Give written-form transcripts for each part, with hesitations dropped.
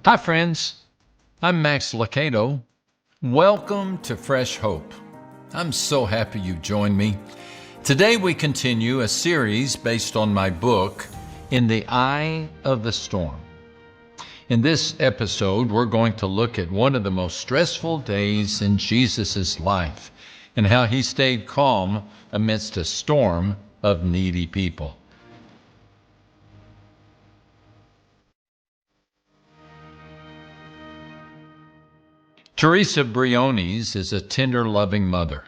Hi, friends. I'm Max Lucado. Welcome to Fresh Hope. I'm so happy you've joined me. Today we continue a series based on my book, In the Eye of the Storm. In this episode, we're going to look at one of the most stressful days in Jesus' life and how he stayed calm amidst a storm of needy people. Teresa Briones is a tender, loving mother.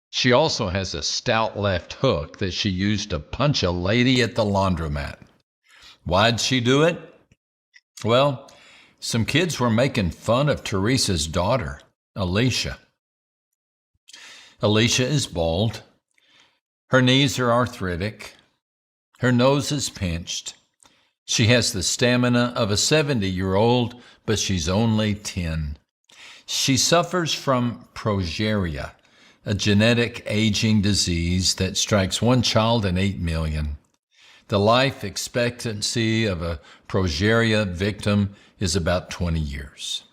She also has a stout left hook that she used to punch a lady at the laundromat. Why'd she do it? Well, some kids were making fun of Teresa's daughter, Alicia. Alicia is bald. Her knees are arthritic. Her nose is pinched. She has the stamina of a 70-year-old, but she's only 10. She suffers from progeria, a genetic aging disease that strikes one child in 8 million. The life expectancy of a progeria victim is about 20 years.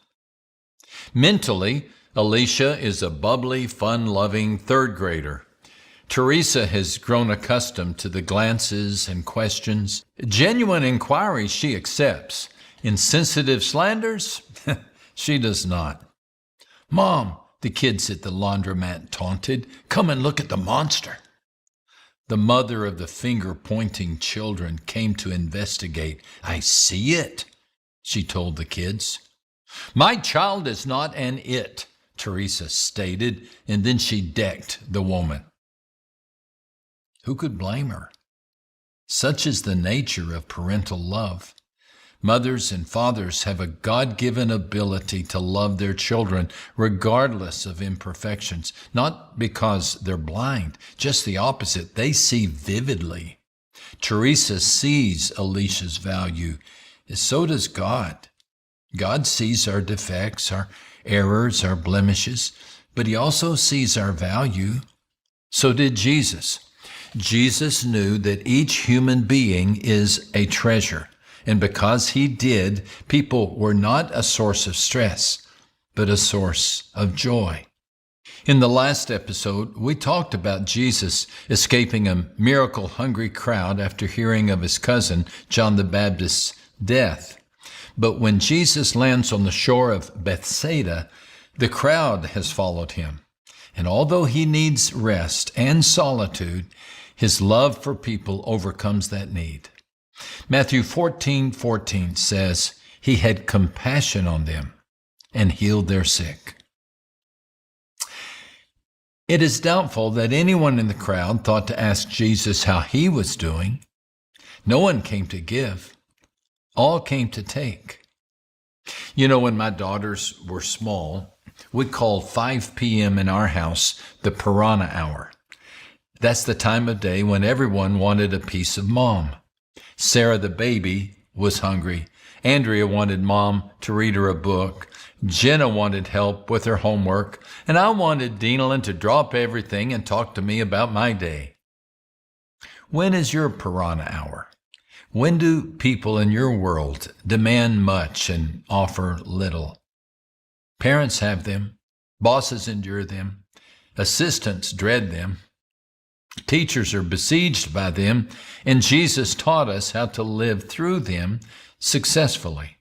Mentally, Alicia is a bubbly, fun-loving third grader. Teresa has grown accustomed to the glances and questions. Genuine inquiries she accepts. Insensitive slanders, she does not. "Mom," the kids at the laundromat taunted, "come and look at the monster." The mother of the finger-pointing children came to investigate. "I see it," she told the kids. "My child is not an it," Teresa stated, and then she decked the woman. Who could blame her? Such is the nature of parental love. Mothers and fathers have a God-given ability to love their children regardless of imperfections, not because they're blind, just the opposite. They see vividly. Teresa sees Alicia's value. So does God. God sees our defects, our errors, our blemishes, but he also sees our value. So did Jesus. Jesus knew that each human being is a treasure. And because he did, people were not a source of stress, but a source of joy. In the last episode, we talked about Jesus escaping a miracle-hungry crowd after hearing of his cousin, John the Baptist's death. But when Jesus lands on the shore of Bethsaida, the crowd has followed him. And although he needs rest and solitude, his love for people overcomes that need. Matthew 14:14 says, "He had compassion on them and healed their sick." It is doubtful that anyone in the crowd thought to ask Jesus how he was doing. No one came to give. All came to take. You know, when my daughters were small, we called 5 p.m. in our house the piranha hour. That's the time of day when everyone wanted a piece of mom. Sarah, the baby, was hungry. Andrea wanted mom to read her a book. Jenna wanted help with her homework. And I wanted Dinalyn to drop everything and talk to me about my day. When is your piranha hour? When do people in your world demand much and offer little? Parents have them. Bosses endure them. Assistants dread them. Teachers are besieged by them, and Jesus taught us how to live through them successfully.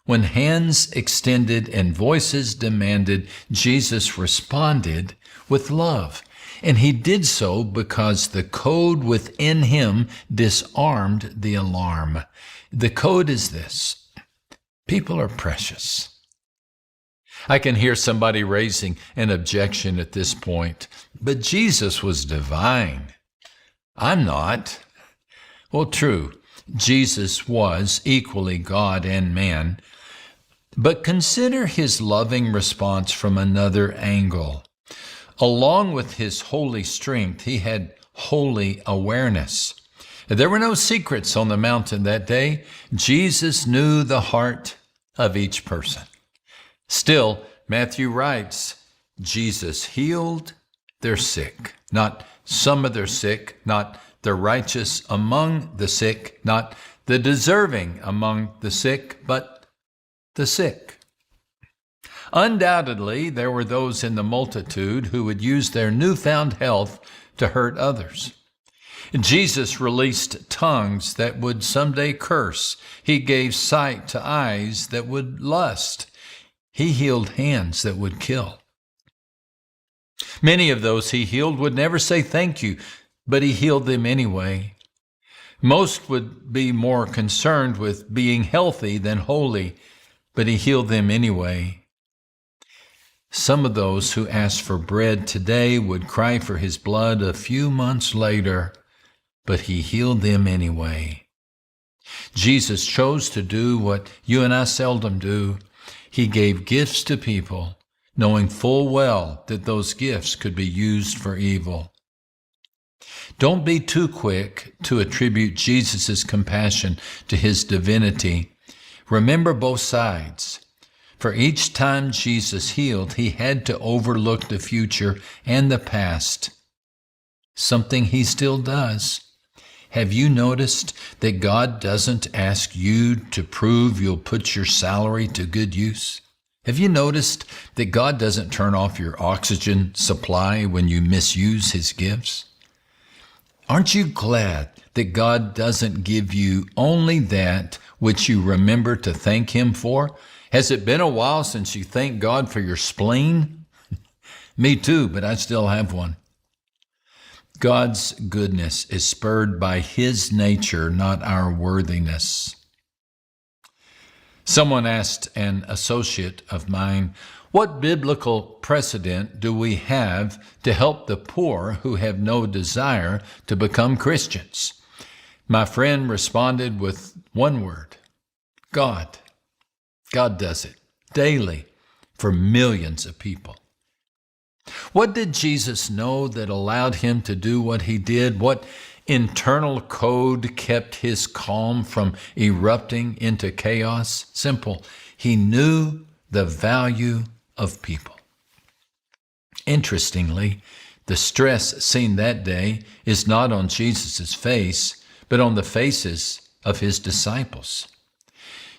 When hands extended and voices demanded, Jesus responded with love. And he did so because the code within him disarmed the alarm. The code is this: people are precious. I can hear somebody raising an objection at this point. But Jesus was divine. I'm not. Well, true, Jesus was equally God and man. But consider his loving response from another angle. Along with his holy strength, he had holy awareness. There were no secrets on the mountain that day. Jesus knew the heart of each person. Still, Matthew writes, Jesus healed their sick, not some of their sick, not the righteous among the sick, not the deserving among the sick, but the sick. Undoubtedly, there were those in the multitude who would use their newfound health to hurt others. Jesus released tongues that would someday curse. He gave sight to eyes that would lust. He healed hands that would kill. Many of those he healed would never say thank you, but he healed them anyway. Most would be more concerned with being healthy than holy, but he healed them anyway. Some of those who asked for bread today would cry for his blood a few months later, but he healed them anyway. Jesus chose to do what you and I seldom do. He gave gifts to people, knowing full well that those gifts could be used for evil. Don't be too quick to attribute Jesus' compassion to his divinity. Remember both sides. For each time Jesus healed, he had to overlook the future and the past, something he still does. Have you noticed that God doesn't ask you to prove you'll put your salary to good use? Have you noticed that God doesn't turn off your oxygen supply when you misuse his gifts? Aren't you glad that God doesn't give you only that which you remember to thank him for? Has it been a while since you thanked God for your spleen? Me too, but I still have one. God's goodness is spurred by his nature, not our worthiness. Someone asked an associate of mine, what biblical precedent do we have to help the poor who have no desire to become Christians? My friend responded with one word: God. God does it daily for millions of people. What did Jesus know that allowed him to do what he did? What internal code kept his calm from erupting into chaos? Simple. He knew the value of people. Interestingly, the stress seen that day is not on Jesus' face, but on the faces of his disciples.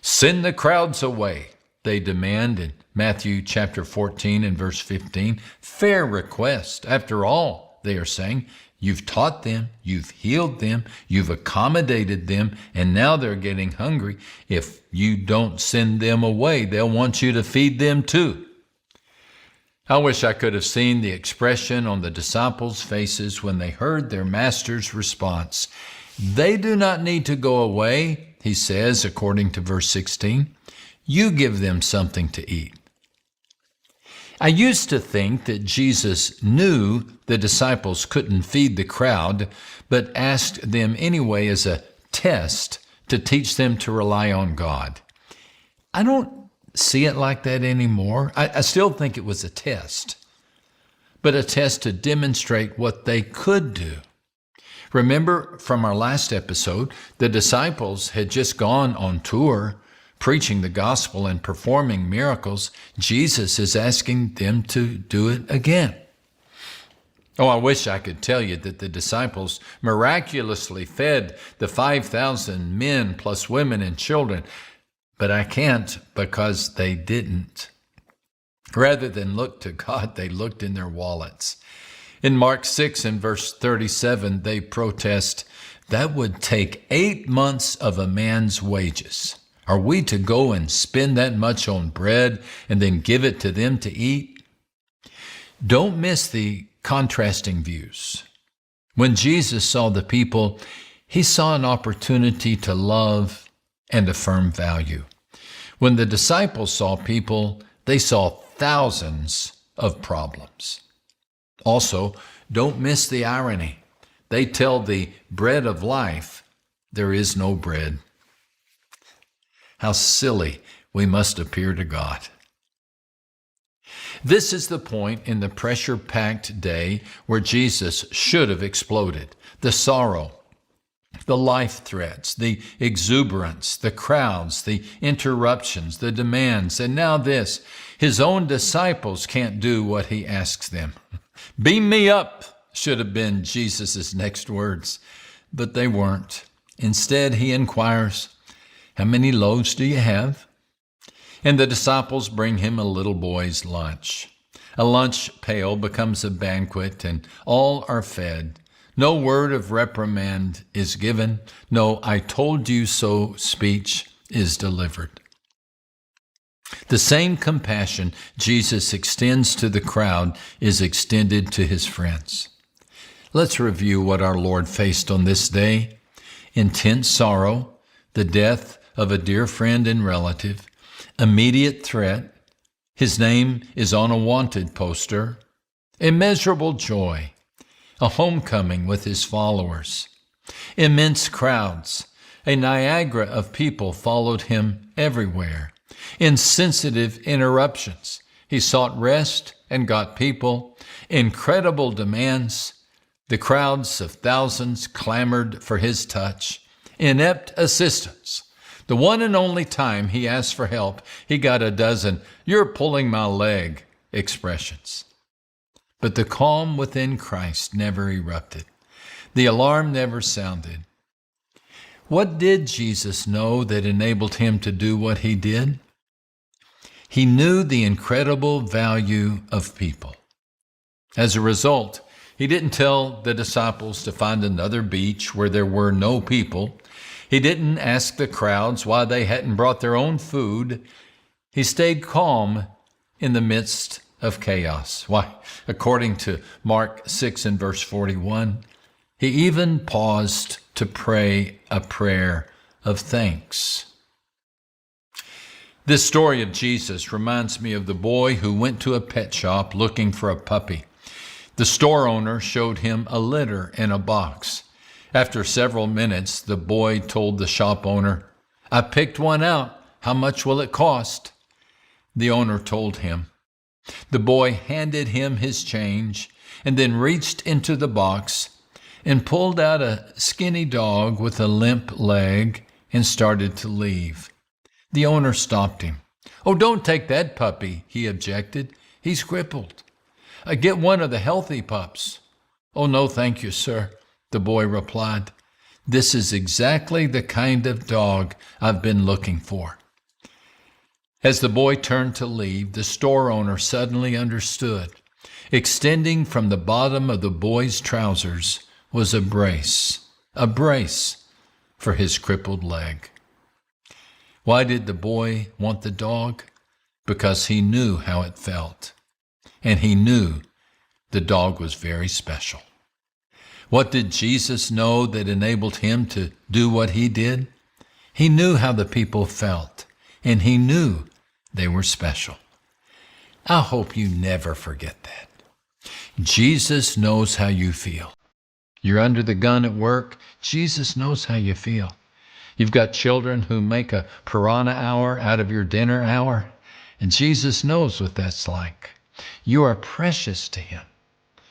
Send the crowds away, they demand in Matthew chapter 14 and verse 15. Fair request. After all, they are saying, you've taught them, you've healed them, you've accommodated them, and now they're getting hungry. If you don't send them away, they'll want you to feed them too. I wish I could have seen the expression on the disciples' faces when they heard their master's response. They do not need to go away, he says, according to verse 16. You give them something to eat. I used to think that Jesus knew the disciples couldn't feed the crowd, but asked them anyway as a test to teach them to rely on God. I don't see it like that anymore. I still think it was a test, but a test to demonstrate what they could do. Remember from our last episode, the disciples had just gone on tour, preaching the gospel and performing miracles. Jesus is asking them to do it again. Oh, I wish I could tell you that the disciples miraculously fed the 5,000 men plus women and children, but I can't because they didn't. Rather than look to God, they looked in their wallets. In Mark 6 and verse 37, they protest, that would take 8 months of a man's wages. Are we to go and spend that much on bread and then give it to them to eat? Don't miss the contrasting views. When Jesus saw the people, he saw an opportunity to love and affirm value. When the disciples saw people, they saw thousands of problems. Also, don't miss the irony. They tell the bread of life, there is no bread. How silly we must appear to God. This is the point in the pressure-packed day where Jesus should have exploded. The sorrow, the life threats, the exuberance, the crowds, the interruptions, the demands, and now this. His own disciples can't do what he asks them. Beam me up should have been Jesus' next words, but they weren't. Instead, he inquires, how many loaves do you have? And the disciples bring him a little boy's lunch. A lunch pail becomes a banquet, and all are fed. No word of reprimand is given. No "I told you so" speech is delivered. The same compassion Jesus extends to the crowd is extended to his friends. Let's review what our Lord faced on this day. Intense sorrow, the death of a dear friend and relative, immediate threat, his name is on a wanted poster, immeasurable joy, a homecoming with his followers, immense crowds, a Niagara of people followed him everywhere, insensitive interruptions, he sought rest and got people, incredible demands, the crowds of thousands clamored for his touch, inept assistance. The one and only time he asked for help, he got a dozen "you're pulling my leg" expressions. But the calm within Christ never erupted. The alarm never sounded. What did Jesus know that enabled him to do what he did? He knew the incredible value of people. As a result, he didn't tell the disciples to find another beach where there were no people. He didn't ask the crowds why they hadn't brought their own food. He stayed calm in the midst of chaos. Why, according to Mark 6 and verse 41, he even paused to pray a prayer of thanks. This story of Jesus reminds me of the boy who went to a pet shop looking for a puppy. The store owner showed him a litter in a box. After several minutes, the boy told the shop owner, "I picked one out. How much will it cost?" The owner told him. The boy handed him his change and then reached into the box and pulled out a skinny dog with a limp leg and started to leave. The owner stopped him. "Oh, don't take that puppy," he objected. "He's crippled. Get one of the healthy pups." "Oh, no, thank you, sir," the boy replied. "This is exactly the kind of dog I've been looking for." As the boy turned to leave, the store owner suddenly understood. Extending from the bottom of the boy's trousers was a brace for his crippled leg. Why did the boy want the dog? Because he knew how it felt. And he knew the dog was very special. What did Jesus know that enabled him to do what he did? He knew how the people felt, and he knew they were special. I hope you never forget that. Jesus knows how you feel. You're under the gun at work. Jesus knows how you feel. You've got children who make a piranha hour out of your dinner hour, and Jesus knows what that's like. You are precious to him,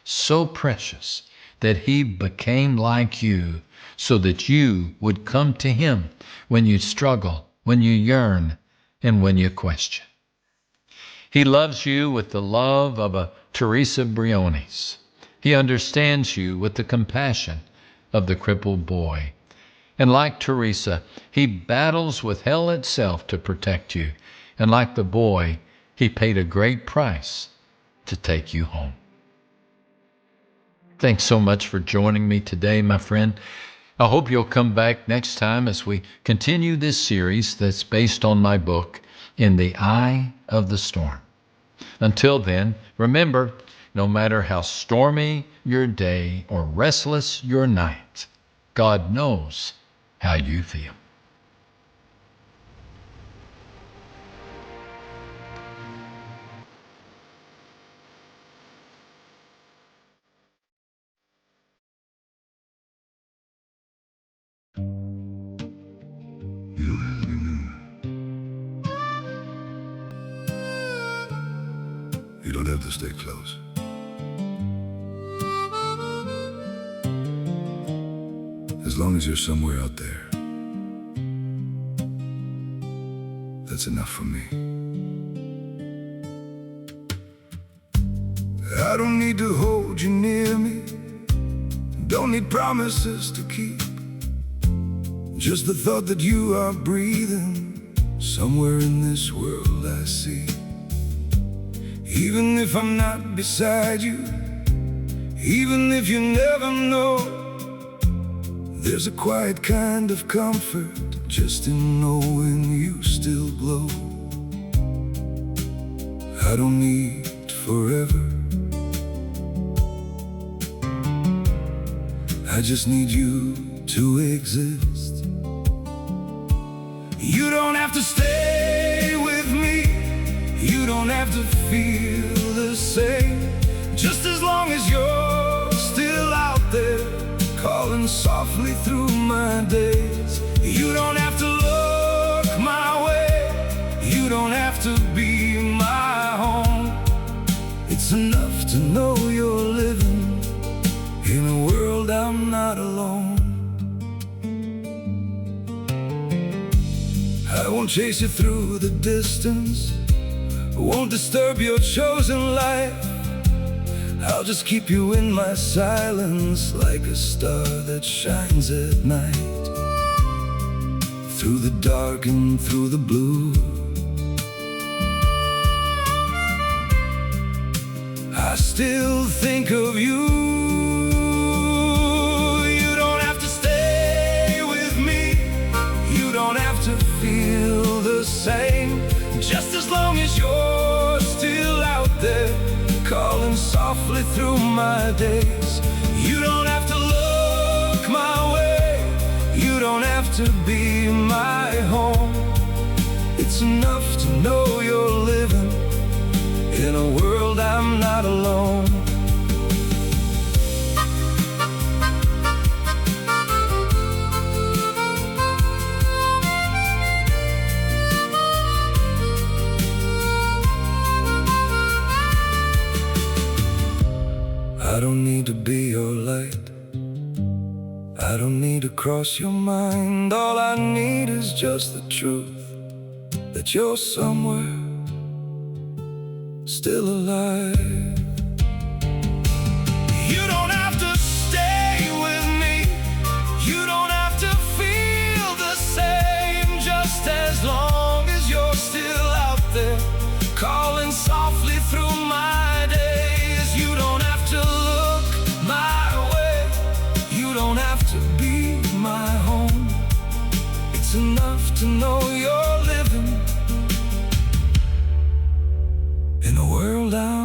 so precious that he became like you so that you would come to him when you struggle, when you yearn, and when you question. He loves you with the love of a Teresa Briones. He understands you with the compassion of the crippled boy. And like Teresa, he battles with hell itself to protect you. And like the boy, he paid a great price to take you home. Thanks so much for joining me today, my friend. I hope you'll come back next time as we continue this series that's based on my book, In the Eye of the Storm. Until then, remember, no matter how stormy your day or restless your night, God knows how you feel. You don't have to stay close. As long as you're somewhere out there, that's enough for me. I don't need to hold you near me, don't need promises to keep. Just the thought that you are breathing somewhere in this world I see. Even if I'm not beside you, even if you never know, there's a quiet kind of comfort just in knowing you still glow. I don't need forever, I just need you to exist. You don't have to stay with me, you don't have to feel the same. Just as long as you're still out there, calling softly through my days. You don't have to look my way, you don't have to be my home. It's enough to know you're living in a world I'm not alone. I won't chase you through the distance, won't disturb your chosen life. I'll just keep you in my silence, like a star that shines at night. Through the dark and through the blue, I still think of you. You don't have to stay with me, you don't have to feel the same. Just as long as you're still out there, calling softly through my days. You don't have to look my way, you don't have to be my home. It's enough to know you're living in a world I'm not alone. I don't need to be your light, I don't need to cross your mind. All I need is just the truth that you're somewhere still alive. You don't have to stay with me, you don't have to feel the same. Just as long as you're still out there, calling softly through my days. You don't have to look my way, you don't have to be my home. It's enough to know you're living in a world out